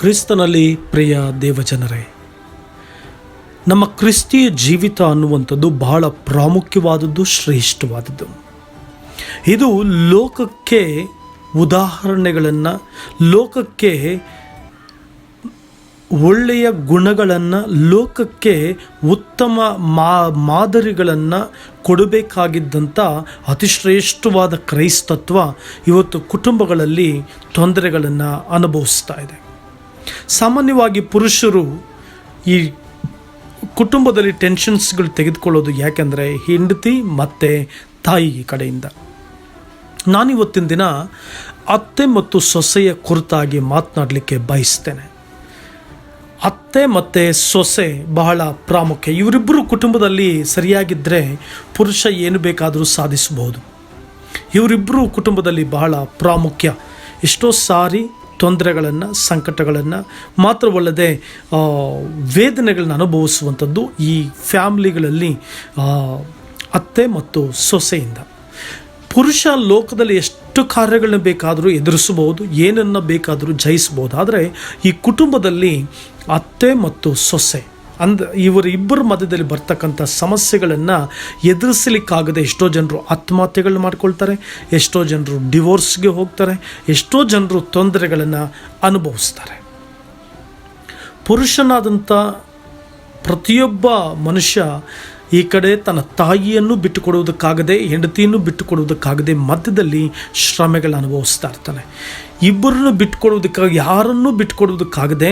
ಕ್ರಿಸ್ತನಲ್ಲಿ ಪ್ರಿಯ ದೇವಜನರೇ, ನಮ್ಮ ಕ್ರಿಸ್ತಿಯ ಜೀವಿತ ಅನ್ನುವಂಥದ್ದು ಬಹಳ ಪ್ರಾಮುಖ್ಯವಾದದ್ದು, ಶ್ರೇಷ್ಠವಾದದ್ದು. ಇದು ಲೋಕಕ್ಕೆ ಉದಾಹರಣೆಗಳನ್ನು, ಲೋಕಕ್ಕೆ ಒಳ್ಳೆಯ ಗುಣಗಳನ್ನು, ಲೋಕಕ್ಕೆ ಉತ್ತಮ ಮಾದರಿಗಳನ್ನು ಕೊಡಬೇಕಾಗಿದ್ದಂಥ ಅತಿಶ್ರೇಷ್ಠವಾದ ಕ್ರೈಸ್ತತ್ವ ಇವತ್ತು ಕುಟುಂಬಗಳಲ್ಲಿ ತೊಂದರೆಗಳನ್ನು ಅನುಭವಿಸ್ತಾ ಇದೆ. ಸಾಮಾನ್ಯವಾಗಿ ಪುರುಷರು ಈ ಕುಟುಂಬದಲ್ಲಿ ಟೆನ್ಷನ್ಸ್ಗಳು ತೆಗೆದುಕೊಳ್ಳೋದು ಯಾಕೆಂದರೆ ಹೆಂಡತಿ ಮತ್ತು ತಾಯಿ ಕಡೆಯಿಂದ. ನಾನಿವತ್ತಿನ ದಿನ ಅತ್ತೆ ಮತ್ತು ಸೊಸೆಯ ಕುರಿತಾಗಿ ಮಾತನಾಡಲಿಕ್ಕೆ ಬಯಸ್ತೇನೆ. ಅತ್ತೆ ಮತ್ತು ಸೊಸೆ ಬಹಳ ಪ್ರಾಮುಖ್ಯ. ಇವರಿಬ್ಬರು ಕುಟುಂಬದಲ್ಲಿ ಸರಿಯಾಗಿದ್ದರೆ ಪುರುಷ ಏನು ಬೇಕಾದರೂ ಸಾಧಿಸಬಹುದು. ಇವರಿಬ್ಬರು ಕುಟುಂಬದಲ್ಲಿ ಬಹಳ ಪ್ರಾಮುಖ್ಯ. ಎಷ್ಟೋ ಸಾರಿ ತೊಂದರೆಗಳನ್ನು, ಸಂಕಟಗಳನ್ನು ಮಾತ್ರವಲ್ಲದೆ ವೇದನೆಗಳನ್ನ ಅನುಭವಿಸುವಂಥದ್ದು ಈ ಫ್ಯಾಮ್ಲಿಗಳಲ್ಲಿ ಅತ್ತೆ ಮತ್ತು ಸೊಸೆಯಿಂದ. ಪುರುಷ ಲೋಕದಲ್ಲಿ ಎಷ್ಟು ಕಾರ್ಯಗಳನ್ನ ಬೇಕಾದರೂ ಎದುರಿಸಬಹುದು, ಏನನ್ನು ಬೇಕಾದರೂ ಜಯಿಸಬಹುದು. ಆದರೆ ಈ ಕುಟುಂಬದಲ್ಲಿ ಅತ್ತೆ ಮತ್ತು ಸೊಸೆ ಇವರಿಬ್ಬರ ಮಧ್ಯದಲ್ಲಿ ಬರ್ತಕ್ಕಂಥ ಸಮಸ್ಯೆಗಳನ್ನು ಎದುರಿಸಲಿಕ್ಕಾಗದೆ ಎಷ್ಟೋ ಜನರು ಆತ್ಮಹತ್ಯೆಗಳನ್ನ ಮಾಡ್ಕೊಳ್ತಾರೆ, ಎಷ್ಟೋ ಜನರು ಡಿವೋರ್ಸ್ಗೆ ಹೋಗ್ತಾರೆ, ಎಷ್ಟೋ ಜನರು ತೊಂದರೆಗಳನ್ನು ಅನುಭವಿಸ್ತಾರೆ. ಪುರುಷನಾದಂಥ ಪ್ರತಿಯೊಬ್ಬ ಮನುಷ್ಯ ಈ ಕಡೆ ತನ್ನ ತಾಯಿಯನ್ನು ಬಿಟ್ಟುಕೊಡುವುದಕ್ಕಾಗದೆ, ಹೆಂಡತಿಯನ್ನು ಬಿಟ್ಟುಕೊಡುವುದಕ್ಕಾಗದೆ ಮಧ್ಯದಲ್ಲಿ ಶ್ರಮೆಗಳನ್ನು ಅನುಭವಿಸ್ತಾ ಇರ್ತಾನೆ. ಇಬ್ಬರನ್ನು ಬಿಟ್ಟುಕೊಡುವುದಕ್ಕಾಗಿ, ಯಾರನ್ನೂ ಬಿಟ್ಟುಕೊಡುವುದಕ್ಕಾಗದೆ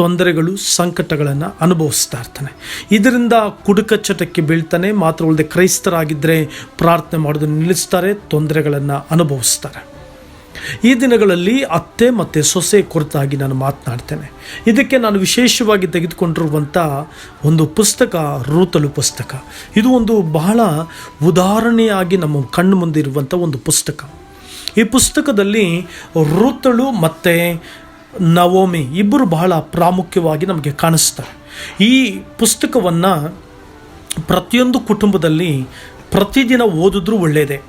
ತೊಂದರೆಗಳು, ಸಂಕಟಗಳನ್ನು ಅನುಭವಿಸ್ತಾ ಇರ್ತಾನೆ. ಇದರಿಂದ ಕುಡುಕ ಚಟಕ್ಕೆ ಬೀಳ್ತಾನೆ. ಮಾತ್ರವಲ್ಲದೆ ಕ್ರೈಸ್ತರಾಗಿದ್ದರೆ ಪ್ರಾರ್ಥನೆ ಮಾಡೋದನ್ನು ನಿಲ್ಲಿಸ್ತಾರೆ, ತೊಂದರೆಗಳನ್ನು ಅನುಭವಿಸ್ತಾರೆ. ಈ ದಿನಗಳಲ್ಲಿ ಅತ್ತೆ ಮತ್ತು ಸೊಸೆ ಕುರಿತಾಗಿ ನಾನು ಮಾತನಾಡ್ತೇನೆ. ಇದಕ್ಕೆ ನಾನು ವಿಶೇಷವಾಗಿ ತೆಗೆದುಕೊಂಡಿರುವಂಥ ಒಂದು ಪುಸ್ತಕ ರೂತಲು ಪುಸ್ತಕ. ಇದು ಒಂದು ಬಹಳ ಉದಾಹರಣೆಯಾಗಿ ನಮ್ಮ ಕಣ್ಣು ಮುಂದೆ ಇರುವಂಥ ಒಂದು ಪುಸ್ತಕ. ಈ ಪುಸ್ತಕದಲ್ಲಿ ರೂತಳು ಮತ್ತು ನವೋಮಿ ಇಬ್ಬರು ಬಹಳ ಪ್ರಾಮುಖ್ಯವಾಗಿ ನಮಗೆ ಕಾಣಿಸ್ತಾರೆ. ಈ ಪುಸ್ತಕವನ್ನು ಪ್ರತಿಯೊಂದು ಕುಟುಂಬದಲ್ಲಿ ಪ್ರತಿದಿನ ಓದಿದ್ರೂ ಒಳ್ಳೆಯದೇ.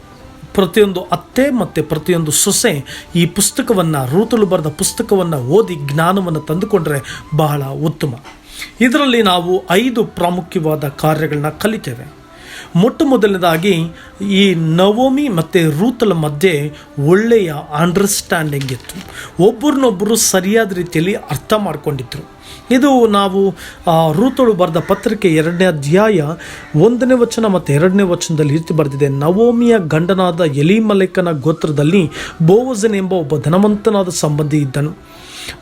ಪ್ರತಿಯೊಂದು ಅತ್ತೆ ಮತ್ತು ಪ್ರತಿಯೊಂದು ಸೊಸೆ ಈ ಪುಸ್ತಕವನ್ನು, ರೂತಲು ಬರೆದ ಪುಸ್ತಕವನ್ನು ಓದಿ ಜ್ಞಾನವನ್ನು ತಂದುಕೊಂಡ್ರೆ ಬಹಳ ಉತ್ತಮ. ಇದರಲ್ಲಿ ನಾವು 5 ಪ್ರಾಮುಖ್ಯವಾದ ಕಾರ್ಯಗಳನ್ನ ಕಲಿತೇವೆ. ಮೊಟ್ಟ ಮೊದಲನೇದಾಗಿ ಈ ನವೋಮಿ ಮತ್ತು ರೂತಲ ಮಧ್ಯೆ ಒಳ್ಳೆಯ ಅಂಡರ್ಸ್ಟ್ಯಾಂಡಿಂಗ್ ಇತ್ತು. ಒಬ್ಬರನ್ನೊಬ್ಬರು ಸರಿಯಾದ ರೀತಿಯಲ್ಲಿ ಅರ್ಥ ಮಾಡ್ಕೊಂಡಿದ್ರು. ಇದು ನಾವು ರೂತಳು ಬರೆದ ಪತ್ರಿಕೆ 2ನೇ ಅಧ್ಯಾಯ 1ನೇ ವಚನ ಮತ್ತು 2ನೇ ವಚನದಲ್ಲಿ ರೀತಿ ಬರೆದಿದೆ. ನವೋಮಿಯ ಗಂಡನಾದ ಎಲಿಮಲೆಕನ ಗೋತ್ರದಲ್ಲಿ ಬೋವಜನ್ ಎಂಬ ಒಬ್ಬ ಧನವಂತನಾದ ಸಂಬಂಧಿ ಇದ್ದನು.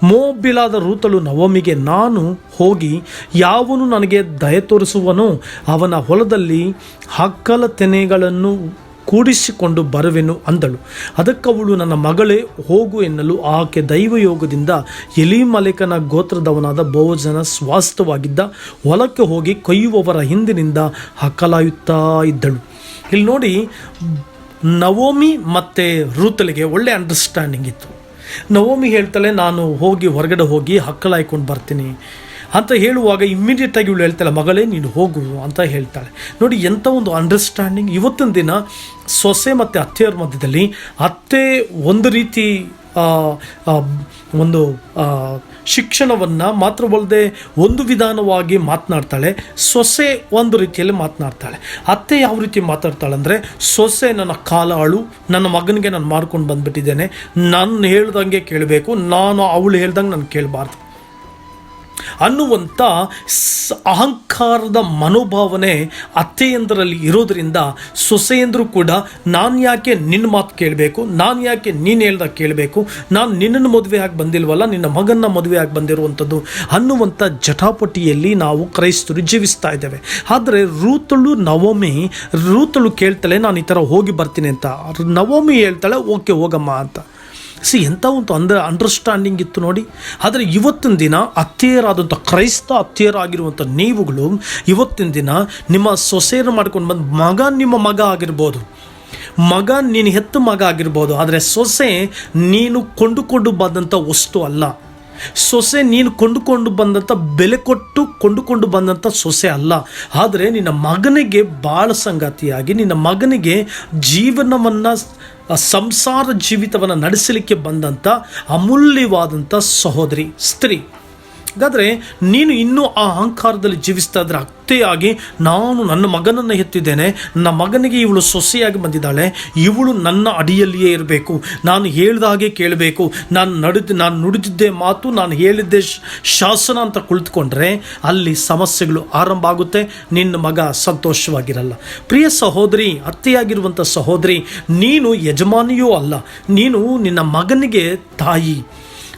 ಮೋಬಿಲಾದ ರೂತಳು ನವೋಮಿಗೆ, ನಾನು ಹೋಗಿ ಯಾವನು ನನಗೆ ದಯೆ ತೋರಿಸುವನೋ ಅವನ ಹೊಲದಲ್ಲಿ ಹಕ್ಕಲ ತೆನೆಗಳನ್ನು ಕೂಡಿಸಿಕೊಂಡು ಬರುವೆನು ಅಂದಳು. ಅದಕ್ಕವಳು, ನನ್ನ ಮಗಳೇ ಹೋಗು ಎನ್ನಲು ಆಕೆ ದೈವಯೋಗದಿಂದ ಎಲಿಮಲೆಕನ ಗೋತ್ರದವನಾದ ಬೋವಜನ ಸ್ವಾಸ್ಥವಾಗಿದ್ದ ಹೊಲಕ್ಕೆ ಹೋಗಿ ಕೊಯ್ಯುವವರ ಹಿಂದಿನಿಂದ ಹಕ್ಕಲಾಯುತ್ತಾ ಇದ್ದಳು. ಇಲ್ಲಿ ನೋಡಿ, ನವೋಮಿ ಮತ್ತು ರೂತಲಿಗೆ ಒಳ್ಳೆ ಅಂಡರ್ಸ್ಟ್ಯಾಂಡಿಂಗ್ ಇತ್ತು. ನವೋಮಿ ಹೇಳ್ತಾಳೆ, ನಾನು ಹೊರಗಡೆ ಹೋಗಿ ಹಕ್ಕಲಾಯ್ಕೊಂಡು ಬರ್ತೀನಿ ಅಂತ ಹೇಳುವಾಗ ಇಮ್ಮಿಡಿಯೇಟಾಗಿ ಇವಳು ಹೇಳ್ತಾಳೆ, ಮಗಳೇ ನೀನು ಹೋಗು ಅಂತ ಹೇಳ್ತಾಳೆ. ನೋಡಿ ಎಂಥ ಒಂದು ಅಂಡರ್ಸ್ಟ್ಯಾಂಡಿಂಗ್. ಇವತ್ತಿನ ದಿನ ಸೊಸೆ ಮತ್ತು ಅತ್ತೆಯರ ಮಧ್ಯದಲ್ಲಿ ಅತ್ತೆ ಒಂದು ರೀತಿ ಒಂದು ಶಿಕ್ಷಣವನ್ನು ಮಾತ್ರವಲ್ಲದೆ ಒಂದು ವಿಧಾನವಾಗಿ ಮಾತನಾಡ್ತಾಳೆ, ಸೊಸೆ ಒಂದು ರೀತಿಯಲ್ಲಿ ಮಾತನಾಡ್ತಾಳೆ. ಅತ್ತೆ ಯಾವ ರೀತಿ ಮಾತಾಡ್ತಾಳೆ ಅಂದರೆ, ಸೊಸೆ ನನ್ನ ಕಾಲಾಳು, ನನ್ನ ಮಗನಿಗೆ ನಾನು ಮಾಡ್ಕೊಂಡು ಬಂದುಬಿಟ್ಟಿದ್ದೇನೆ, ನಾನು ಹೇಳ್ದಂಗೆ ಕೇಳಬೇಕು, ನಾನು ಅವಳು ಹೇಳ್ದಂಗೆ ನಾನು ಕೇಳಬಾರ್ದು ಅನ್ನುವಂಥ ಅಹಂಕಾರದ ಮನೋಭಾವನೆ ಅತ್ತೆಯಂದರಲ್ಲಿ ಇರೋದರಿಂದ ಸೊಸೆಯಂದರು ಕೂಡ ನಾನು ಯಾಕೆ ನಿನ್ನ ಮಾತು ಕೇಳಬೇಕು, ನಾನು ಯಾಕೆ ನೀನು ಹೇಳ್ದಾಗ ಕೇಳಬೇಕು, ನಾನು ನಿನ್ನನ್ನು ಮದುವೆ ಆಗಿ ಬಂದಿಲ್ವಲ್ಲ, ನಿನ್ನ ಮಗನ್ನ ಮದುವೆ ಆಗಿ ಬಂದಿರುವಂಥದ್ದು ಅನ್ನುವಂಥ ಜಟಾಪಟಿಯಲ್ಲಿ ನಾವು ಕ್ರೈಸ್ತರು ಜೀವಿಸ್ತಾ ಇದ್ದೇವೆ. ಆದರೆ ರೂತಳು ಕೇಳ್ತಾಳೆ, ನಾನು ಈ ಥರ ಹೋಗಿ ಬರ್ತೀನಿ ಅಂತ. ನವೋಮಿ ಹೇಳ್ತಾಳೆ, ಓಕೆ ಹೋಗಮ್ಮ ಅಂತ. ಎಂಥ ಒಂದು ಅಂಡರ್ಸ್ಟ್ಯಾಂಡಿಂಗ್ ಇತ್ತು ನೋಡಿ. ಆದರೆ ಇವತ್ತಿನ ದಿನ ಅತ್ತೆಯರಾದಂಥ ಕ್ರೈಸ್ತ ಅತ್ತೆಯರಾಗಿರುವಂಥ ನೀವುಗಳು ಇವತ್ತಿನ ದಿನ ನಿಮ್ಮ ಸೊಸೆಯನ್ನು ಮಾಡ್ಕೊಂಡು ಬಂದು, ಮಗ ನಿಮ್ಮ ಮಗ ಆಗಿರ್ಬೋದು, ಮಗ ನೀನು ಹೆತ್ತ ಮಗ ಆಗಿರ್ಬೋದು, ಆದರೆ ಸೊಸೆ ನೀನು ಕೊಂಡುಕೊಂಡು ಬಂದಂಥ ವಸ್ತು ಅಲ್ಲ. ಸೊಸೆ ನೀನು ಕೊಂಡುಕೊಂಡು ಬಂದಂಥ, ಬೆಲೆ ಕೊಟ್ಟು ಕೊಂಡುಕೊಂಡು ಬಂದಂಥ ಸೊಸೆ ಅಲ್ಲ. ಆದರೆ ನಿನ್ನ ಮಗನಿಗೆ ಬಾಳ ಸಂಗಾತಿಯಾಗಿ, ನಿನ್ನ ಮಗನಿಗೆ ಜೀವನವನ್ನು ಸಂಸಾರ ಜೀವಿತವನ್ನು ನಡೆಸಲಿಕ್ಕೆ ಬಂದಂಥ ಅಮೂಲ್ಯವಾದಂಥ ಸಹೋದರಿ ಸ್ತ್ರೀ. ಹಾಗಾದರೆ ನೀನು ಇನ್ನೂ ಆ ಅಹಂಕಾರದಲ್ಲಿ ಜೀವಿಸ್ತಾ ಇದ್ರೆ, ಅತ್ತೆಯಾಗಿ ನಾನು ನನ್ನ ಮಗನನ್ನು ಹೆತ್ತಿದ್ದೇನೆ, ನನ್ನ ಮಗನಿಗೆ ಇವಳು ಸೊಸೆಯಾಗಿ ಬಂದಿದ್ದಾಳೆ, ಇವಳು ನನ್ನ ಅಡಿಯಲ್ಲಿಯೇ ಇರಬೇಕು, ನಾನು ಹೇಳಿದ ಹಾಗೆ ಕೇಳಬೇಕು, ನಾನು ನುಡಿದಿದ್ದೆ ಮಾತು, ನಾನು ಹೇಳಿದ್ದೆ ಶಾಸನ ಅಂತ ಕುಳಿತುಕೊಂಡ್ರೆ ಅಲ್ಲಿ ಸಮಸ್ಯೆಗಳು ಆರಂಭ ಆಗುತ್ತೆ. ನಿನ್ನ ಮಗ ಸಂತೋಷವಾಗಿರಲ್ಲ. ಪ್ರಿಯ ಸಹೋದರಿ, ಅತ್ತೆಯಾಗಿರುವಂಥ ಸಹೋದರಿ, ನೀನು ಯಜಮಾನಿಯೂ ಅಲ್ಲ, ನೀನು ನಿನ್ನ ಮಗನಿಗೆ ತಾಯಿ.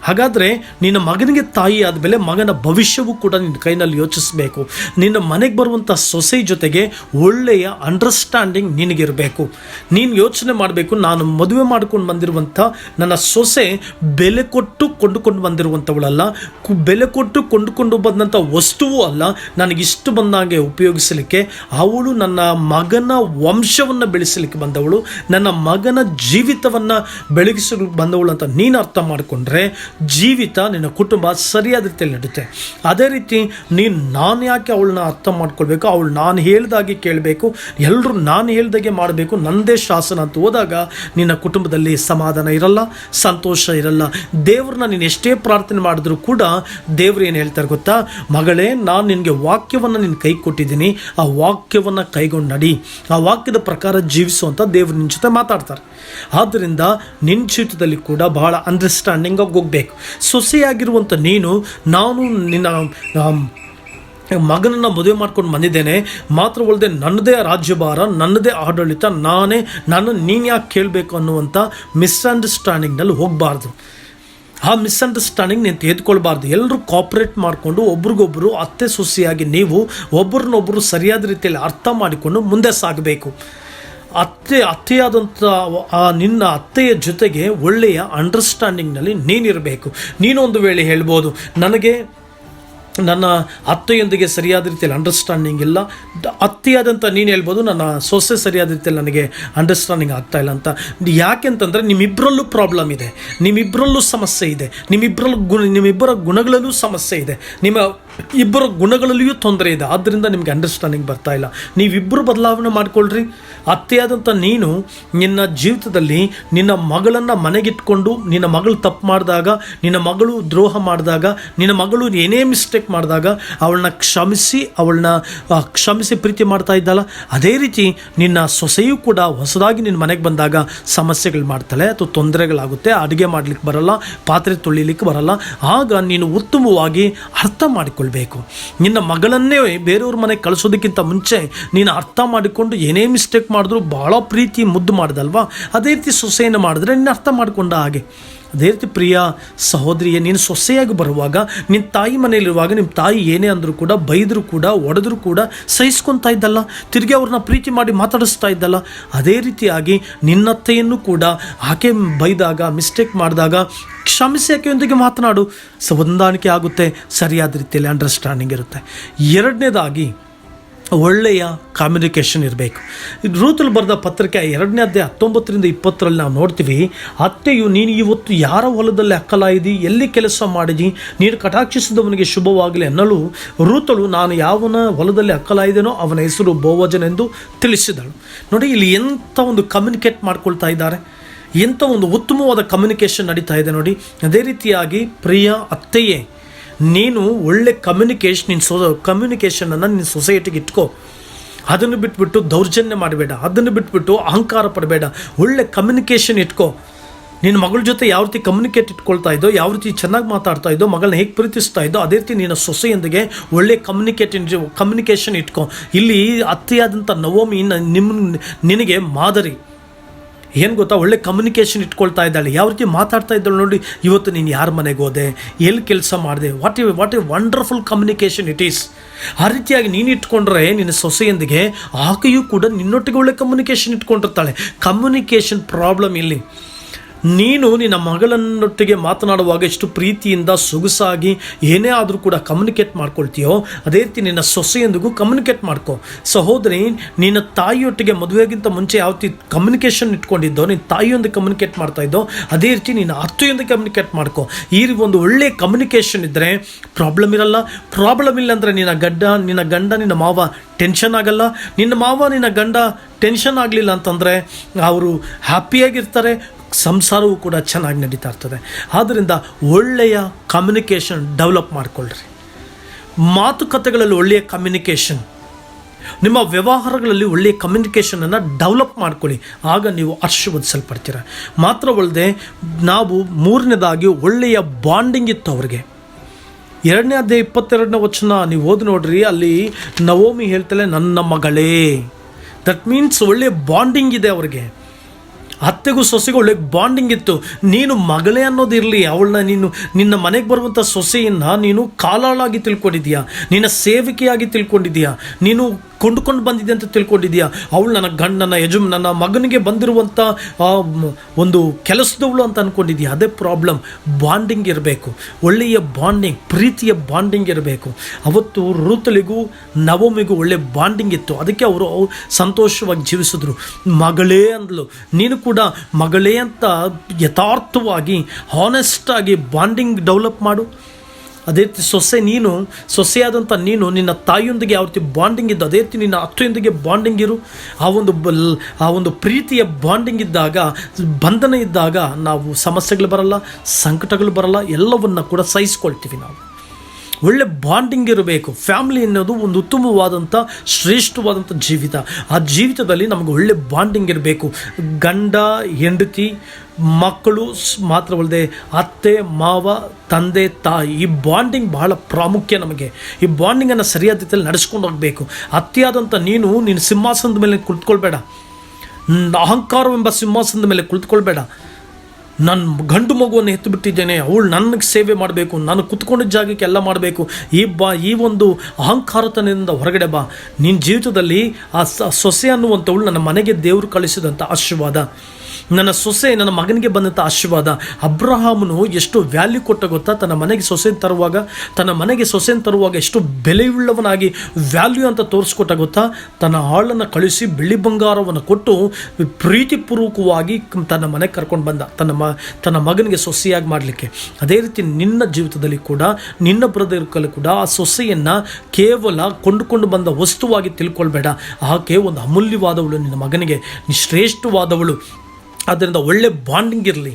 ಹಾಗಾದರೆ ನಿನ್ನ ಮಗನಿಗೆ ತಾಯಿ ಆದಮೇಲೆ ಮಗನ ಭವಿಷ್ಯವೂ ಕೂಡ ನಿನ್ನ ಕೈನಲ್ಲಿ ಯೋಚಿಸಬೇಕು. ನಿನ್ನ ಮನೆಗೆ ಬರುವಂಥ ಸೊಸೆ ಜೊತೆಗೆ ಒಳ್ಳೆಯ ಅಂಡರ್ಸ್ಟ್ಯಾಂಡಿಂಗ್ ನಿನಗಿರಬೇಕು. ನೀನು ಯೋಚನೆ ಮಾಡಬೇಕು, ನಾನು ಮದುವೆ ಮಾಡ್ಕೊಂಡು ಬಂದಿರುವಂಥ ನನ್ನ ಸೊಸೆ ಬೆಲೆ ಕೊಟ್ಟು ಕೊಂಡುಕೊಂಡು ಬಂದಿರುವಂಥವಳಲ್ಲ, ಬೆಲೆ ಕೊಟ್ಟು ಕೊಂಡುಕೊಂಡು ಬಂದಂಥ ವಸ್ತುವೂ ಅಲ್ಲ, ನನಗಿಷ್ಟು ಬಂದಾಗೆ ಉಪಯೋಗಿಸಲಿಕ್ಕೆ. ಅವಳು ನನ್ನ ಮಗನ ವಂಶವನ್ನು ಬೆಳೆಸಲಿಕ್ಕೆ ಬಂದವಳು, ನನ್ನ ಮಗನ ಜೀವಿತವನ್ನು ಬೆಳಗಿಸಲು ಬಂದವಳು ಅಂತ ನೀನು ಅರ್ಥ ಮಾಡಿಕೊಂಡ್ರೆ ಜೀವಿತ, ನಿನ್ನ ಕುಟುಂಬ ಸರಿಯಾದ ರೀತಿಯಲ್ಲಿ ನಡೆಯುತ್ತೆ. ಅದೇ ರೀತಿ ನಾನು ಯಾಕೆ ಅವಳನ್ನ ಅರ್ಥ ಮಾಡ್ಕೊಳ್ಬೇಕು, ಅವಳು ನಾನು ಹೇಳ್ದಾಗೆ ಕೇಳಬೇಕು, ಎಲ್ಲರೂ ನಾನು ಹೇಳ್ದಾಗೆ ಮಾಡಬೇಕು, ನನ್ನದೇ ಶಾಸನ ಅಂತ ಹೋದಾಗ ನಿನ್ನ ಕುಟುಂಬದಲ್ಲಿ ಸಮಾಧಾನ ಇರಲ್ಲ, ಸಂತೋಷ ಇರಲ್ಲ. ದೇವ್ರನ್ನ ನೀನು ಎಷ್ಟೇ ಪ್ರಾರ್ಥನೆ ಮಾಡಿದ್ರು ಕೂಡ ದೇವ್ರು ಏನು ಹೇಳ್ತಾರೆ ಗೊತ್ತಾ, ಮಗಳೇ, ನಾನು ನಿನಗೆ ವಾಕ್ಯವನ್ನು ನಿನ್ನ ಕೈ ಕೊಟ್ಟಿದ್ದೀನಿ, ಆ ವಾಕ್ಯವನ್ನು ಕೈಗೊಂಡು ನಡಿ, ಆ ವಾಕ್ಯದ ಪ್ರಕಾರ ಜೀವಿಸುವಂಥ ದೇವ್ರು ನಿನ್ನ ಜೊತೆ ಮಾತಾಡ್ತಾರೆ. ಆದ್ದರಿಂದ ನಿನ್ನ ಜೀವಿತದಲ್ಲಿ ಕೂಡ ಬಹಳ ಅಂಡರ್ಸ್ಟ್ಯಾಂಡಿಂಗ್ ಆಗಿ ಹೋಗಬೇಕು. ಸೊಸೆಯಾಗಿರುವಂಥ ನೀನು, ನಾನು ನಿನ್ನ ಮಗನನ್ನು ಮದುವೆ ಮಾಡ್ಕೊಂಡು ಬಂದಿದ್ದೇನೆ, ಮಾತ್ರವಲ್ಲದೆ ನನ್ನದೇ ರಾಜ್ಯಭಾರ, ನನ್ನದೇ ಆಡಳಿತ, ನೀನು ಯಾಕೆ ಕೇಳಬೇಕು ಅನ್ನುವಂಥ ಮಿಸ್ಅಂಡರ್ಸ್ಟ್ಯಾಂಡಿಂಗ್ನಲ್ಲಿ ಹೋಗಬಾರ್ದು. ಆ ಮಿಸ್ಅಂಡರ್ಸ್ಟ್ಯಾಂಡಿಂಗ್ ನೀನು ತೆಗೆದುಕೊಳ್ಬಾರ್ದು. ಎಲ್ಲರೂ ಕೋಆಪ್ರೇಟ್ ಮಾಡಿಕೊಂಡು ಒಬ್ರಿಗೊಬ್ಬರು ಅತ್ತೆ ಸೊಸೆಯಾಗಿ ನೀವು ಒಬ್ಬರನ್ನೊಬ್ಬರು ಸರಿಯಾದ ರೀತಿಯಲ್ಲಿ ಅರ್ಥ ಮಾಡಿಕೊಂಡು ಮುಂದೆ ಸಾಗಬೇಕು. ಅತ್ತೆಯಾದಂಥ ನಿನ್ನ ಅತ್ತೆಯ ಜೊತೆಗೆ ಒಳ್ಳೆಯ ಅಂಡರ್ಸ್ಟ್ಯಾಂಡಿಂಗ್ನಲ್ಲಿ ನೀನಿರಬೇಕು. ನೀನೊಂದು ವೇಳೆ ಹೇಳ್ಬೋದು, ನನಗೆ ನನ್ನ ಅತ್ತೆಯೊಂದಿಗೆ ಸರಿಯಾದ ರೀತಿಯಲ್ಲಿ ಅಂಡರ್ಸ್ಟ್ಯಾಂಡಿಂಗ್ ಇಲ್ಲ. ಅತ್ತೆಯಾದಂಥ ನೀನು ಹೇಳ್ಬೋದು, ನನ್ನ ಸೊಸೆ ಸರಿಯಾದ ರೀತಿಯಲ್ಲಿ ನನಗೆ ಅಂಡರ್ಸ್ಟ್ಯಾಂಡಿಂಗ್ ಆಗ್ತಾಯಿಲ್ಲ ಅಂತ. ಯಾಕೆಂತಂದರೆ ನಿಮ್ಮಿಬ್ಬರಲ್ಲೂ ಪ್ರಾಬ್ಲಮ್ ಇದೆ, ನಿಮ್ಮಿಬ್ಬರಲ್ಲೂ ಸಮಸ್ಯೆ ಇದೆ, ನಿಮ್ಮಿಬ್ಬರ ಗುಣಗಳಲ್ಲೂ ಸಮಸ್ಯೆ ಇದೆ, ಇಬ್ಬರ ಗುಣಗಳಲ್ಲಿಯೂ ತೊಂದರೆ ಇದೆ. ಆದ್ದರಿಂದ ನಿಮಗೆ ಅಂಡರ್ಸ್ಟ್ಯಾಂಡಿಂಗ್ ಬರ್ತಾ ಇಲ್ಲ. ನೀವಿಬ್ಬರು ಬದಲಾವಣೆ ಮಾಡಿಕೊಳ್ಳ್ರಿ. ಅತ್ತೆಯಾದಂಥ ನೀನು ನಿನ್ನ ಜೀವಿತದಲ್ಲಿ ನಿನ್ನ ಮಗಳನ್ನು ಮನೆಗಿಟ್ಕೊಂಡು, ನಿನ್ನ ಮಗಳು ತಪ್ಪು ಮಾಡಿದಾಗ, ನಿನ್ನ ಮಗಳು ದ್ರೋಹ ಮಾಡಿದಾಗ, ನಿನ್ನ ಮಗಳು ಏನೇ ಮಿಸ್ಟೇಕ್ ಮಾಡಿದಾಗ ಅವಳನ್ನ ಕ್ಷಮಿಸಿ ಪ್ರೀತಿ ಮಾಡ್ತಾ ಇದ್ದಲ್ಲ, ಅದೇ ರೀತಿ ನಿನ್ನ ಸೊಸೆಯೂ ಕೂಡ ಹೊಸದಾಗಿ ನಿನ್ನ ಮನೆಗೆ ಬಂದಾಗ ಸಮಸ್ಯೆಗಳು ಮಾಡ್ತಾಳೆ, ಅಥವಾ ತೊಂದರೆಗಳಾಗುತ್ತೆ, ಅಡುಗೆ ಮಾಡಲಿಕ್ಕೆ ಬರಲ್ಲ, ಪಾತ್ರೆ ತೊಳಿಲಿಕ್ಕೆ ಬರಲ್ಲ. ಆಗ ನೀನು ಉತ್ತಮವಾಗಿ ಅರ್ಥ ಮಾಡಿಕೊಳ್ಬೇಕು. ನಿನ್ನ ಮಗಳನ್ನೇ ಬೇರೆಯವ್ರ ಮನೆಗೆ ಕಳಿಸೋದಕ್ಕಿಂತ ಮುಂಚೆ ನೀನು ಅರ್ಥ ಮಾಡಿಕೊಂಡು ಏನೇ ಮಿಸ್ಟೇಕ್ ಮಾಡಿದ್ರು ಭಾಳ ಪ್ರೀತಿ ಮುದ್ದು ಮಾಡಿದಲ್ವಾ, ಅದೇ ರೀತಿ ಸೊಸೆಯನ್ನು ಮಾಡಿದ್ರೆ ನೀನು ಅರ್ಥ ಮಾಡಿಕೊಂಡ ಹಾಗೆ. ಅದೇ ರೀತಿ ಪ್ರಿಯ ಸಹೋದರಿಯೇ, ನೀನು ಸೊಸೆಯಾಗಿ ಬರುವಾಗ, ನಿನ್ನ ತಾಯಿ ಮನೆಯಲ್ಲಿರುವಾಗ ನಿಮ್ಮ ತಾಯಿ ಏನೇ ಅಂದರೂ ಕೂಡ, ಬೈದರೂ ಕೂಡ, ಒಡೆದ್ರೂ ಕೂಡ ಸಹಿಸ್ಕೊತಾ ಇದ್ದಲ್ಲ, ತಿರುಗಿ ಅವ್ರನ್ನ ಪ್ರೀತಿ ಮಾಡಿ ಮಾತಾಡಿಸ್ತಾ ಇದ್ದಲ್ಲ. ಅದೇ ರೀತಿಯಾಗಿ ನಿನ್ನತ್ತೆಯನ್ನು ಕೂಡ ಆಕೆ ಬೈದಾಗ, ಮಿಸ್ಟೇಕ್ ಮಾಡಿದಾಗ ಕ್ಷಮಿಸಿ ಆಕೆಯೊಂದಿಗೆ ಮಾತನಾಡು. ಹೊಂದಾಣಿಕೆ ಆಗುತ್ತೆ, ಸರಿಯಾದ ರೀತಿಯಲ್ಲಿ ಅಂಡರ್ಸ್ಟ್ಯಾಂಡಿಂಗ್ ಇರುತ್ತೆ. ಎರಡನೇದಾಗಿ ಒಳ್ಳೆಯ ಕಮ್ಯುನಿಕೇಷನ್ ಇರಬೇಕು. ರೂತಲ್ಲಿ ಬರೆದ ಪತ್ರಿಕೆ 2ನೇ ಅಧ್ಯಾಯ 19-20 ನಾವು ನೋಡ್ತೀವಿ, ಅತ್ತೆಯು ನೀನು ಇವತ್ತು ಯಾರ ಹೊಲದಲ್ಲಿ ಅಕ್ಕಲಾಯಿದಿ, ಎಲ್ಲಿ ಕೆಲಸ ಮಾಡಿದಿ, ನೀನು ಕಟಾಕ್ಷಿಸಿದವನಿಗೆ ಶುಭವಾಗಲಿ ಅನ್ನಲು ರೂತಳು ನಾನು ಯಾವನ ಹೊಲದಲ್ಲಿ ಅಕ್ಕಲಾಯಿದೆನೋ ಅವನ ಹೆಸರು ಬೋವಜನೆಂದು ತಿಳಿಸಿದಳು. ನೋಡಿ, ಇಲ್ಲಿ ಎಂಥ ಒಂದು ಕಮ್ಯುನಿಕೇಟ್ ಮಾಡ್ಕೊಳ್ತಾ ಇದ್ದಾರೆ, ಎಂಥ ಒಂದು ಉತ್ತಮವಾದ ಕಮ್ಯುನಿಕೇಷನ್ ನಡೀತಾ ಇದೆ ನೋಡಿ. ಅದೇ ರೀತಿಯಾಗಿ ಪ್ರಿಯ ಅತ್ತೆಯೇ, ನೀನು ಒಳ್ಳೆ ಕಮ್ಯುನಿಕೇಷನನ್ನು ನಿನ್ನ ಸೊಸೈಟಿಗೆ ಇಟ್ಕೋ. ಅದನ್ನು ಬಿಟ್ಬಿಟ್ಟು ದೌರ್ಜನ್ಯ ಮಾಡಬೇಡ, ಅದನ್ನು ಬಿಟ್ಬಿಟ್ಟು ಅಹಂಕಾರ ಪಡಬೇಡ, ಒಳ್ಳೆ ಕಮ್ಯುನಿಕೇಷನ್ ಇಟ್ಕೋ. ನಿನ್ನ ಮಗಳ ಜೊತೆ ಯಾವ ರೀತಿ ಕಮ್ಯುನಿಕೇಟ್ ಇಟ್ಕೊಳ್ತಾ ಇದ್ದೋ, ಯಾವ ರೀತಿ ಚೆನ್ನಾಗಿ ಮಾತಾಡ್ತಾ ಇದ್ದೋ, ಮಗಳನ್ನ ಹೇಗೆ ಪ್ರೀತಿಸ್ತಾ ಇದ್ದೋ, ಅದೇ ರೀತಿ ನಿನ್ನ ಸೊಸೆಯೊಂದಿಗೆ ಒಳ್ಳೆ ಕಮ್ಯುನಿಕೇಷನ್ ಇಟ್ಕೋ. ಇಲ್ಲಿ ಅತ್ತೆಯಾದಂಥ ನವೋಮಿ ನಿನಗೆ ಮಾದರಿ. ಏನು ಗೊತ್ತಾ, ಒಳ್ಳೆ ಕಮ್ಯುನಿಕೇಷನ್ ಇಟ್ಕೊಳ್ತಾ ಇದ್ದಾಳೆ, ಯಾವ ರೀತಿ ಮಾತಾಡ್ತಾ ಇದ್ದಾಳೆ ನೋಡಿ. ಇವತ್ತು ನೀನು ಯಾರ ಮನೆಗೆ ಹೋದೆ, ಎಲ್ಲಿ ಕೆಲಸ ಮಾಡಿದೆ, what A wonderful communication it is. ಆ ರೀತಿಯಾಗಿ ನೀನು ಇಟ್ಕೊಂಡ್ರೆ ನಿನ್ನ ಸೊಸೆಯೊಂದಿಗೆ ಆಕೆಯೂ ಕೂಡ ನಿನ್ನೊಟ್ಟಿಗೆ ಒಳ್ಳೆ ಕಮ್ಯುನಿಕೇಷನ್ ಇಟ್ಕೊಂಡಿರ್ತಾಳೆ. ಕಮ್ಯುನಿಕೇಷನ್ ಪ್ರಾಬ್ಲಮ್ ಇಲ್ಲಿ. ನೀನು ನಿನ್ನ ಮಗಳನ್ನೊಟ್ಟಿಗೆ ಮಾತನಾಡುವಾಗ ಎಷ್ಟು ಪ್ರೀತಿಯಿಂದ ಸೊಗಸಾಗಿ ಏನೇ ಆದರೂ ಕೂಡ ಕಮ್ಯುನಿಕೇಟ್ ಮಾಡ್ಕೊಳ್ತೀಯೋ, ಅದೇ ರೀತಿ ನಿನ್ನ ಸೊಸೆಯೊಂದಿಗೂ ಕಮ್ಯುನಿಕೇಟ್ ಮಾಡ್ಕೋ. ಸಹೋದರಿ, ನಿನ್ನ ತಾಯಿಯೊಟ್ಟಿಗೆ ಮದುವೆಗಿಂತ ಮುಂಚೆ ಯಾವ ರೀತಿ ಕಮ್ಯುನಿಕೇಷನ್ ಇಟ್ಕೊಂಡಿದ್ದೋ, ನಿನ್ನ ತಾಯಿಯೊಂದಿಗೆ ಕಮ್ಯುನಿಕೇಟ್ ಮಾಡ್ತಾ ಇದ್ದೋ, ಅದೇ ರೀತಿ ನಿನ್ನ ಅತ್ತೆಯೊಂದಿಗೆ ಕಮ್ಯುನಿಕೇಟ್ ಮಾಡ್ಕೋ. ಈ ಒಂದು ಒಳ್ಳೆಯ ಕಮ್ಯುನಿಕೇಷನ್ ಇದ್ದರೆ ಪ್ರಾಬ್ಲಮ್ ಇರಲ್ಲ. ಪ್ರಾಬ್ಲಮ್ ಇಲ್ಲ ಅಂದರೆ ನಿನ್ನ ಗಂಡ ನಿನ್ನ ಮಾವ ಟೆನ್ಷನ್ ಆಗಲ್ಲ. ನಿನ್ನ ಮಾವ ನಿನ್ನ ಗಂಡ ಟೆನ್ಷನ್ ಆಗಲಿಲ್ಲ ಅಂತಂದರೆ ಅವರು ಹ್ಯಾಪಿಯಾಗಿರ್ತಾರೆ, ಸಂಸಾರವೂ ಕೂಡ ಚೆನ್ನಾಗಿ ನಡೀತಾ ಇರ್ತದೆ. ಆದ್ದರಿಂದ ಒಳ್ಳೆಯ ಕಮ್ಯುನಿಕೇಷನ್ ಡೆವಲಪ್ ಮಾಡಿಕೊಳ್ಳ್ರಿ. ಮಾತುಕತೆಗಳಲ್ಲಿ ಒಳ್ಳೆಯ ಕಮ್ಯುನಿಕೇಷನ್, ನಿಮ್ಮ ವ್ಯವಹಾರಗಳಲ್ಲಿ ಒಳ್ಳೆಯ ಕಮ್ಯುನಿಕೇಷನನ್ನು ಡೆವಲಪ್ ಮಾಡ್ಕೊಳ್ಳಿ. ಆಗ ನೀವು ಆಶೀರ್ವದಿಸಲ್ಪಡ್ತೀರ. ಮಾತ್ರವಲ್ಲದೆ ನಾವು ಮೂರನೇದಾಗಿ ಒಳ್ಳೆಯ ಬಾಂಡಿಂಗ್ ಇತ್ತು ಅವ್ರಿಗೆ. 2ನೇ ಅಧ್ಯಾಯ 22ನೇ ವಚನ ನೀವು ಓದಿ ನೋಡ್ರಿ. ಅಲ್ಲಿ ನವೋಮಿ ಹೇಳ್ತಾಳೆ, ನನ್ನ ಮಗಳೇ. ದಟ್ ಮೀನ್ಸ್ ಒಳ್ಳೆಯ ಬಾಂಡಿಂಗ್ ಇದೆ ಅವ್ರಿಗೆ. ಅತ್ತೆಗೂ ಸೊಸೆಗೂ ಒಳ್ಳೆ ಬಾಂಡಿಂಗ್ ಇತ್ತು. ನೀನು ಮಗಳೇ ಅನ್ನೋದಿರಲಿ, ಅವಳನ್ನ ನಿನ್ನ ಮನೆಗೆ ಬರುವಂಥ ಸೊಸೆಯನ್ನು ನೀನು ಕಾಲಾಳಾಗಿ ತಿಳ್ಕೊಂಡಿದ್ದೀಯಾ, ನಿನ್ನ ಸೇವಿಕೆಯಾಗಿ ತಿಳ್ಕೊಂಡಿದ್ದೀಯಾ, ನೀನು ಕೊಂಡುಕೊಂಡು ಬಂದಿದೆ ಅಂತ ತಿಳ್ಕೊಂಡಿದ್ದೀಯಾ. ಅವಳು ನನ್ನ ಮಗನಿಗೆ ಬಂದಿರುವಂಥ ಒಂದು ಕೆಲಸದವಳು ಅಂತ ಅಂದ್ಕೊಂಡಿದ್ದೀಯಾ. ಅದೇ ಪ್ರಾಬ್ಲಮ್. ಬಾಂಡಿಂಗ್ ಇರಬೇಕು, ಒಳ್ಳೆಯ ಬಾಂಡಿಂಗ್, ಪ್ರೀತಿಯ ಬಾಂಡಿಂಗ್ ಇರಬೇಕು. ಅವತ್ತು ರೂತಳಿಗೂ ನವೋಮಿಗೂ ಒಳ್ಳೆ ಬಾಂಡಿಂಗ್ ಇತ್ತು. ಅದಕ್ಕೆ ಅವರು ಸಂತೋಷವಾಗಿ ಜೀವಿಸಿದ್ರು. ಮಗಳೇ ಅಂದ್ಲು. ನೀನು ಕೂಡ ಮಗಳೇ ಅಂತ ಯಥಾರ್ಥವಾಗಿ ಹಾನೆಸ್ಟಾಗಿ ಬಾಂಡಿಂಗ್ ಡೆವಲಪ್ ಮಾಡು. ಅದೇ ರೀತಿ ಸೊಸೆಯಾದಂಥ ನೀನು ನಿನ್ನ ತಾಯಿಯೊಂದಿಗೆ ಯಾವ ರೀತಿ ಬಾಂಡಿಂಗ್ ಇದ್ದು, ಅದೇ ರೀತಿ ನಿನ್ನ ಅತ್ತೆಯೊಂದಿಗೆ ಬಾಂಡಿಂಗ್ ಇರು. ಆ ಒಂದು ಪ್ರೀತಿಯ ಬಾಂಡಿಂಗ್ ಇದ್ದಾಗ, ಬಂಧನ ಇದ್ದಾಗ ನಾವು ಸಮಸ್ಯೆಗಳು ಬರಲ್ಲ, ಸಂಕಟಗಳು ಬರಲ್ಲ, ಎಲ್ಲವನ್ನ ಕೂಡ ಸಹಿಸ್ಕೊಳ್ತೀವಿ. ನಾವು ಒಳ್ಳೆ ಬಾಂಡಿಂಗ್ ಇರಬೇಕು. ಫ್ಯಾಮಿಲಿ ಅನ್ನೋದು ಒಂದು ಉತ್ತಮವಾದಂಥ ಶ್ರೇಷ್ಠವಾದಂಥ ಜೀವಿತ. ಆ ಜೀವಿತದಲ್ಲಿ ನಮಗೆ ಒಳ್ಳೆ ಬಾಂಡಿಂಗ್ ಇರಬೇಕು. ಗಂಡ ಹೆಂಡತಿ ಮಕ್ಕಳು ಮಾತ್ರವಲ್ಲದೆ ಅತ್ತೆ ಮಾವ ತಂದೆ ತಾಯಿ, ಈ ಬಾಂಡಿಂಗ್ ಬಹಳ ಪ್ರಾಮುಖ್ಯ ನಮಗೆ. ಈ ಬಾಂಡಿಂಗನ್ನು ಸರಿಯಾದ ರೀತಿಯಲ್ಲಿ ನಡೆಸ್ಕೊಂಡು ಹೋಗಬೇಕು. ಅತಿಯಾದಂಥ ನಿನ್ನ ಸಿಂಹಾಸನದ ಮೇಲೆ ಕುಳಿತುಕೊಳ್ಬೇಡ, ಅಹಂಕಾರವೆಂಬ ಸಿಂಹಾಸನದ ಮೇಲೆ ಕುಳಿತುಕೊಳ್ಬೇಡ. ನಾನು ಗಂಡು ಮಗುವನ್ನು ಎತ್ತು ಬಿಟ್ಟಿದ್ದೇನೆ, ಅವಳು ನನಗೆ ಸೇವೆ ಮಾಡಬೇಕು, ನಾನು ಕುತ್ಕೊಂಡಿದ್ದ ಜಾಗಕ್ಕೆ ಎಲ್ಲ ಮಾಡಬೇಕು, ಈ ಒಂದು ಅಹಂಕಾರತನದಿಂದ ಹೊರಗಡೆ ಬಾ. ನಿನ್ನ ಜೀವಿತದಲ್ಲಿ ಆ ಸೊಸೆ ಅನ್ನುವಂಥವಳು ನನ್ನ ಮನೆಗೆ ದೇವರು ಕಳಿಸಿದಂಥ ಆಶೀರ್ವಾದ, ನನ್ನ ಸೊಸೆ ನನ್ನ ಮಗನಿಗೆ ಬಂದಂಥ ಆಶೀರ್ವಾದ. ಅಬ್ರಹಾಮನು ಎಷ್ಟು ವ್ಯಾಲ್ಯೂ ಕೊಟ್ಟ ಗೊತ್ತಾ? ತನ್ನ ಮನೆಗೆ ಸೊಸೆಯನ್ನು ತರುವಾಗ ಎಷ್ಟು ಬೆಲೆಯುಳ್ಳವನಾಗಿ ವ್ಯಾಲ್ಯೂ ಅಂತ ತೋರಿಸ್ಕೊಟ್ಟ ಗೊತ್ತಾ? ತನ್ನ ಆಳನ್ನು ಕಳಿಸಿ ಬೆಳ್ಳಿ ಬಂಗಾರವನ್ನು ಕೊಟ್ಟು ಪ್ರೀತಿಪೂರ್ವಕವಾಗಿ ತನ್ನ ಮನೆಗೆ ಕರ್ಕೊಂಡು ಬಂದ, ತನ್ನ ಮಗನಿಗೆ ಸೊಸೆಯಾಗಿ ಮಾಡಲಿಕ್ಕೆ. ಅದೇ ರೀತಿ ನಿನ್ನ ಜೀವಿತದಲ್ಲಿ ಕೂಡ, ನಿನ್ನ ಬ್ರದರ್ಕಲ್ಲಿ ಕೂಡ ಆ ಸೊಸೆಯನ್ನು ಕೇವಲ ಕೊಂಡುಕೊಂಡು ಬಂದ ವಸ್ತುವಾಗಿ ತಿಳ್ಕೊಳ್ಬೇಡ. ಆಕೆ ಒಂದು ಅಮೂಲ್ಯವಾದವಳು, ನಿನ್ನ ಮಗನಿಗೆ ಶ್ರೇಷ್ಠವಾದವಳು. ಆದ್ದರಿಂದ ಒಳ್ಳೆ ಬಾಂಡಿಂಗ್ ಇರಲಿ.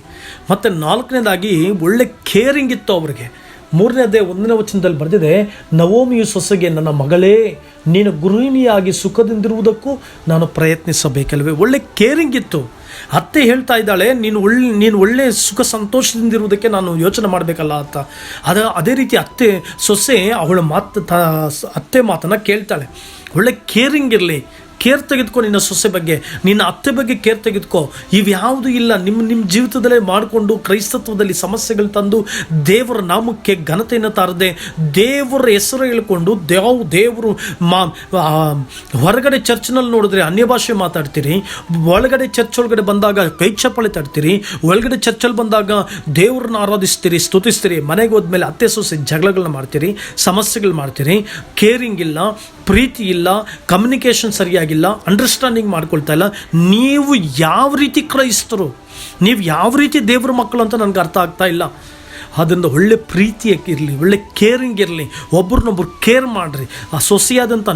ಮತ್ತು 4ನೇದಾಗಿ ಒಳ್ಳೆ ಕೇರಿಂಗ್ ಇತ್ತು ಅವರಿಗೆ. 3ನೇ ಅಧ್ಯಾಯ 1ನೇ ವಚನದಲ್ಲಿ ಬರೆದಿದೆ, ನವೋಮಿಯು ಸೊಸೆಗೆ, ನನ್ನ ಮಗಳೇ, ನೀನು ಗೃಹಿಣಿಯಾಗಿ ಸುಖದಿಂದಿರುವುದಕ್ಕೂ ನಾನು ಪ್ರಯತ್ನಿಸಬೇಕಲ್ವೇ. ಒಳ್ಳೆ ಕೇರಿಂಗ್ ಇತ್ತು. ಅತ್ತೆ ಹೇಳ್ತಾ ಇದ್ದಾಳೆ, ನೀನು ಒಳ್ಳೆ ಸುಖ ಸಂತೋಷದಿಂದಿರುವುದಕ್ಕೆ ನಾನು ಯೋಚನೆ ಮಾಡಬೇಕಲ್ಲ ಅಂತ. ಅದೇ ರೀತಿ ಸೊಸೆ ಅವಳ ಅತ್ತೆ ಮಾತನ್ನು ಕೇಳ್ತಾಳೆ. ಒಳ್ಳೆ ಕೇರಿಂಗ್ ಇರಲಿ. ಕೇರ್ ತೆಗೆದುಕೊ ನಿನ್ನ ಸೊಸೆ ಬಗ್ಗೆ, ನಿನ್ನ ಅತ್ತೆ ಬಗ್ಗೆ ಕೇರ್ ತೆಗೆದುಕೋ. ಇವ್ಯಾವುದೂ ಇಲ್ಲ. ನಿಮ್ಮ ಜೀವಿತದಲ್ಲೇ ಮಾಡಿಕೊಂಡು ಕ್ರೈಸ್ತತ್ವದಲ್ಲಿ ಸಮಸ್ಯೆಗಳು ತಂದು ದೇವರ ನಾಮಕ್ಕೆ ಘನತೆಯನ್ನು ತಾರದೆ, ದೇವರ ಹೆಸರು ಹೇಳ್ಕೊಂಡು ದೇವರು ಹೊರಗಡೆ ಚರ್ಚ್ನಲ್ಲಿ ನೋಡಿದ್ರೆ ಅನ್ಯ ಭಾಷೆ ಮಾತಾಡ್ತೀರಿ, ಒಳಗಡೆ ಚರ್ಚ್ ಒಳಗಡೆ ಬಂದಾಗ ಕೈ ಚಪ್ಪಾಳೆ ತಡ್ತೀರಿ, ಒಳಗಡೆ ಚರ್ಚಲ್ಲಿ ಬಂದಾಗ ದೇವ್ರನ್ನ ಆರಾಧಿಸ್ತೀರಿ, ಸ್ತುತಿಸ್ತೀರಿ, ಮನೆಗೆ ಹೋದ್ಮೇಲೆ ಅತ್ತೆ ಸೊಸೆ ಜಗಳಗಳನ್ನ ಮಾಡ್ತೀರಿ, ಸಮಸ್ಯೆಗಳು ಮಾಡ್ತೀರಿ. ಕೇರಿಂಗ್ ಇಲ್ಲ, ಪ್ರೀತಿ ಇಲ್ಲ, ಕಮ್ಯುನಿಕೇಷನ್ ಸರಿಯಾಗಿಲ್ಲ, ಅಂಡರ್ಸ್ಟ್ಯಾಂಡಿಂಗ್ ಮಾಡ್ಕೊಳ್ತಾ ಇಲ್ಲ. ನೀವು ಯಾವ ರೀತಿ ಕ್ರೈಸ್ತರು, ನೀವು ಯಾವ ರೀತಿ ದೇವ್ರ ಮಕ್ಕಳು ಅಂತ ನನಗೆ ಅರ್ಥ ಆಗ್ತಾ ಇಲ್ಲ. ಅದರಿಂದ ಒಳ್ಳೆ ಪ್ರೀತಿ ಇರಲಿ, ಒಳ್ಳೆ ಕೇರಿಂಗ್ ಇರಲಿ, ಒಬ್ರನ್ನೊಬ್ರು ಕೇರ್ ಮಾಡಿರಿ. ಆ ಸೊಸೆಯಾದಂಥ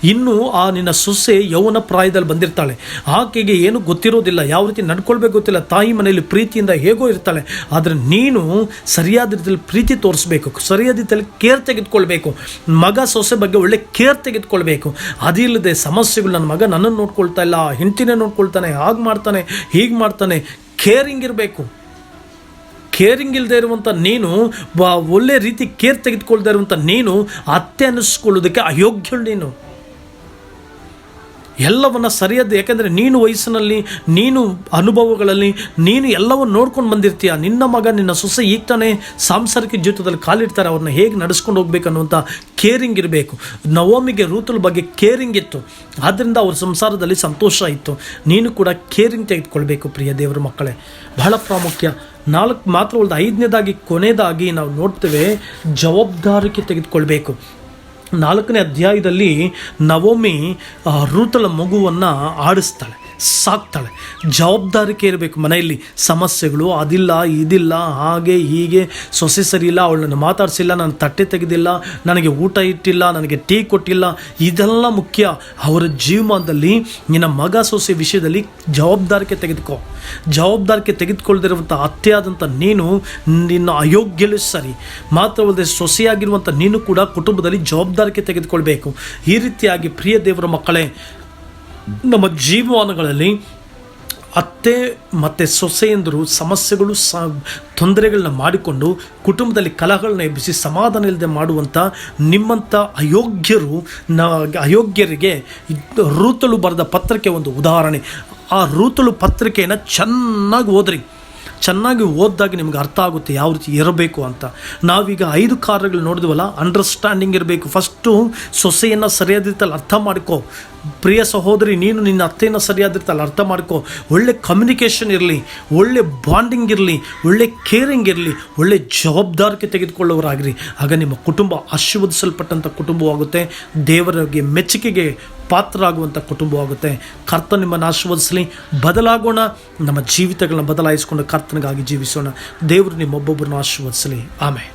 ಇನ್ನೂ ನಿನ್ನ ಸೊಸೆ ಯೌವನ ಪ್ರಾಯದಲ್ಲಿ ಬಂದಿರ್ತಾಳೆ. ಆಕೆಗೆ ಏನು ಗೊತ್ತಿರೋದಿಲ್ಲ, ಯಾವ ರೀತಿ ನಡ್ಕೊಳ್ಬೇಕು ಗೊತ್ತಿಲ್ಲ, ತಾಯಿ ಮನೆಯಲ್ಲಿ ಪ್ರೀತಿಯಿಂದ ಹೇಗೋ ಇರ್ತಾಳೆ. ಆದರೆ ನೀನು ಸರಿಯಾದ ರೀತಿಯಲ್ಲಿ ಪ್ರೀತಿ ತೋರಿಸ್ಬೇಕು, ಸರಿಯಾದ ರೀತಿಯಲ್ಲಿ ಕೇರ್ ತೆಗೆದುಕೊಳ್ಬೇಕು. ಮಗ ಸೊಸೆ ಬಗ್ಗೆ ಒಳ್ಳೆ ಕೇರ್ ತೆಗೆದುಕೊಳ್ಬೇಕು. ಅದಿಲ್ಲದೆ ಸಮಸ್ಯೆಗಳು, ನನ್ನ ಮಗ ನನ್ನನ್ನು ನೋಡ್ಕೊಳ್ತಾ ಇಲ್ಲ, ಹೆಂಡತಿನೇ ನೋಡ್ಕೊಳ್ತಾನೆ, ಹಾಗೆ ಮಾಡ್ತಾನೆ, ಹೀಗೆ ಮಾಡ್ತಾನೆ. ಕೇರಿಂಗ್ ಇರಬೇಕು. ಕೇರಿಂಗ್ ಇಲ್ಲದೆ ಇರುವಂಥ ನೀನು, ಒಳ್ಳೆ ರೀತಿ ಕೇರ್ ತೆಗೆದುಕೊಳ್ತಾ ಇರುವಂಥ ನೀನು ಅತ್ತೆ ಅನ್ನಿಸ್ಕೊಳ್ಳೋದಕ್ಕೆ ಅಯೋಗ್ಯಳು. ನೀನು ಎಲ್ಲವನ್ನು ಸರಿಯಾದ, ಯಾಕೆಂದರೆ ನೀನು ವಯಸ್ಸಿನಲ್ಲಿ, ನೀನು ಅನುಭವಗಳಲ್ಲಿ ನೀನು ಎಲ್ಲವನ್ನು ನೋಡ್ಕೊಂಡು ಬಂದಿರ್ತೀಯ. ನಿನ್ನ ಮಗ ನಿನ್ನ ಸೊಸೆ ಈಗ ತಾನೇ ಸಾಂಸಾರಿಕ ಜೀವಿತದಲ್ಲಿ ಕಾಲಿಡ್ತಾರೆ, ಅವ್ರನ್ನ ಹೇಗೆ ನಡೆಸ್ಕೊಂಡು ಹೋಗ್ಬೇಕು ಅನ್ನುವಂಥ ಕೇರಿಂಗ್ ಇರಬೇಕು. ನವೋಮಿಗೆ ರೂತಳ ಬಗ್ಗೆ ಕೇರಿಂಗ್ ಇತ್ತು, ಆದ್ದರಿಂದ ಅವ್ರ ಸಂಸಾರದಲ್ಲಿ ಸಂತೋಷ ಇತ್ತು. ನೀನು ಕೂಡ ಕೇರಿಂಗ್ ತೆಗೆದುಕೊಳ್ಬೇಕು ಪ್ರಿಯ ದೇವರ ಮಕ್ಕಳೇ, ಬಹಳ ಪ್ರಾಮುಖ್ಯ. 4 ಮಾತ್ರ ಉಳಿದ 5ನೇದಾಗಿ ಕೊನೆಯದಾಗಿ ನಾವು ನೋಡ್ತೇವೆ, ಜವಾಬ್ದಾರಿಕೆ ತೆಗೆದುಕೊಳ್ಬೇಕು. 4ನೇ ಅಧ್ಯಾಯದಲ್ಲಿ ನವೋಮಿ ರೂತಳ ಮಗುವನ್ನು ಆಡಿಸ್ತಾಳೆ, ಸಾಕ್ತಾಳೆ. ಜವಾಬ್ದಾರಿಕೆ ಇರಬೇಕು ಮನೆಯಲ್ಲಿ. ಸಮಸ್ಯೆಗಳು ಅದಿಲ್ಲ ಇದಿಲ್ಲ, ಹಾಗೆ ಹೀಗೆ, ಸೊಸೆ ಸರಿ ಇಲ್ಲ, ಅವಳನ್ನು ಮಾತಾಡಿಸಿಲ್ಲ, ನಾನು ತಟ್ಟೆ ತೆಗೆದಿಲ್ಲ, ನನಗೆ ಊಟ ಇಟ್ಟಿಲ್ಲ, ನನಗೆ ಟೀ ಕೊಟ್ಟಿಲ್ಲ, ಇದೆಲ್ಲ ಮುಖ್ಯ. ಅವರ ಜೀವಮಾನದಲ್ಲಿ ನಿನ್ನ ಮಗ ಸೊಸೆ ವಿಷಯದಲ್ಲಿ ಜವಾಬ್ದಾರಿಕೆ ತೆಗೆದುಕೋ. ಜವಾಬ್ದಾರಿಕೆ ತೆಗೆದುಕೊಳ್ಳದಿರುವಂಥ ಅತ್ತೆಯಾದಂಥ ನೀನು ನಿನ್ನ ಅಯೋಗ್ಯಲೂ ಸರಿ. ಮಾತ್ರವಲ್ಲದೆ ಸೊಸೆಯಾಗಿರುವಂಥ ನೀನು ಕೂಡ ಕುಟುಂಬದಲ್ಲಿ ಜವಾಬ್ದಾರಿಕೆ ತೆಗೆದುಕೊಳ್ಬೇಕು. ಈ ರೀತಿಯಾಗಿ ಪ್ರಿಯ ದೇವರ ಮಕ್ಕಳೇ, ನಮ್ಮ ಜೀವಮಾನಗಳಲ್ಲಿ ಅತ್ತೆ ಮತ್ತು ಸೊಸೆಯಂದರು ಸಮಸ್ಯೆಗಳು ತೊಂದರೆಗಳನ್ನ ಮಾಡಿಕೊಂಡು ಕುಟುಂಬದಲ್ಲಿ ಕಲಹಗಳನ್ನ ಎಬ್ಬಿಸಿ ಸಮಾಧಾನ ಇಲ್ಲದೆ ಮಾಡುವಂಥ ನಿಮ್ಮಂಥ ಅಯೋಗ್ಯರಿಗೆ ರೂತಳು ಬರೆದ ಪತ್ರಿಕೆ ಒಂದು ಉದಾಹರಣೆ. ಆ ರೂತಳು ಪತ್ರಿಕೆಯನ್ನು ಚೆನ್ನಾಗಿ ಓದಿದಾಗ ನಿಮ್ಗೆ ಅರ್ಥ ಆಗುತ್ತೆ ಯಾವ ರೀತಿ ಇರಬೇಕು ಅಂತ. ನಾವೀಗ 5 ಕಾರ್ಯಗಳು ನೋಡಿದ್ವಲ್ಲ, ಅಂಡರ್ಸ್ಟ್ಯಾಂಡಿಂಗ್ ಇರಬೇಕು. ಫಸ್ಟು ಸೊಸೆಯನ್ನು ಸರಿಯಾದ ರೀತಿಯಲ್ಲಿ ಅರ್ಥ ಮಾಡ್ಕೋ. ಪ್ರಿಯ ಸಹೋದರಿ, ನೀನು ನಿನ್ನ ಅತ್ತೆಯನ್ನು ಸರಿಯಾದ ರೀತಿಯಲ್ಲಿ ಅರ್ಥ ಮಾಡ್ಕೋ. ಒಳ್ಳೆ ಕಮ್ಯುನಿಕೇಷನ್ ಇರಲಿ, ಒಳ್ಳೆ ಬಾಂಡಿಂಗ್ ಇರಲಿ, ಒಳ್ಳೆ ಕೇರಿಂಗ್ ಇರಲಿ, ಒಳ್ಳೆ ಜವಾಬ್ದಾರಿಕೆ ತೆಗೆದುಕೊಳ್ಳೋರಾಗಿರಿ. ಆಗ ನಿಮ್ಮ ಕುಟುಂಬ ಆಶೀರ್ವದಿಸಲ್ಪಟ್ಟಂಥ ಕುಟುಂಬವಾಗುತ್ತೆ, ದೇವರಿಗೆ ಮೆಚ್ಚುಗೆಗೆ ಪಾತ್ರರಾಗುವಂಥ ಕುಟುಂಬವಾಗುತ್ತೆ. ಕರ್ತ ನಿಮ್ಮನ್ನು ಆಶೀರ್ವದಿಸಲಿ. ಬದಲಾಗೋಣ, ನಮ್ಮ ಜೀವಿತಗಳನ್ನ ಬದಲಾಯಿಸಿಕೊಂಡು ಕರ್ತನಿಗಾಗಿ ಜೀವಿಸೋಣ. ದೇವರು ನಿಮ್ಮೊಬ್ಬೊಬ್ಬರನ್ನು ಆಶೀರ್ವದಿಸಲಿ. ಆಮೆನ್.